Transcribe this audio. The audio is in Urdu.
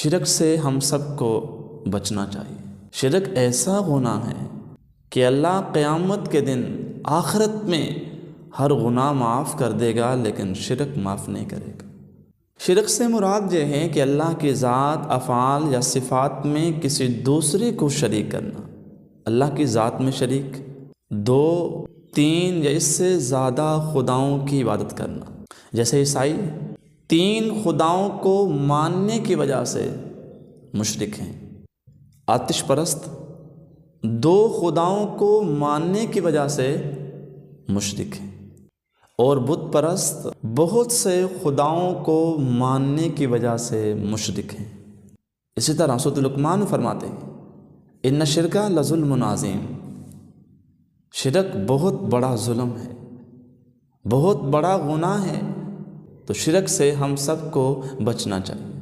شرک سے ہم سب کو بچنا چاہیے۔ شرک ایسا گناہ ہے کہ اللہ قیامت کے دن آخرت میں ہر گناہ معاف کر دے گا، لیکن شرک معاف نہیں کرے گا۔ شرک سے مراد یہ ہے کہ اللہ کی ذات، افعال یا صفات میں کسی دوسرے کو شریک کرنا۔ اللہ کی ذات میں شریک، 2، 3 یا اس سے زیادہ خداؤں کی عبادت کرنا۔ جیسے عیسائی 3 خداؤں کو ماننے کی وجہ سے مشرک ہیں، آتش پرست 2 خداؤں کو ماننے کی وجہ سے مشرک ہیں، اور بت پرست بہت سے خداؤں کو ماننے کی وجہ سے مشرک ہیں۔ اسی طرح سورۃ لقمان فرماتے ہیں ان الشرک لظلم عظیم، شرک بہت بڑا ظلم ہے، بہت بڑا گناہ ہے، تو شرک سے ہم سب کو بچنا چاہیے۔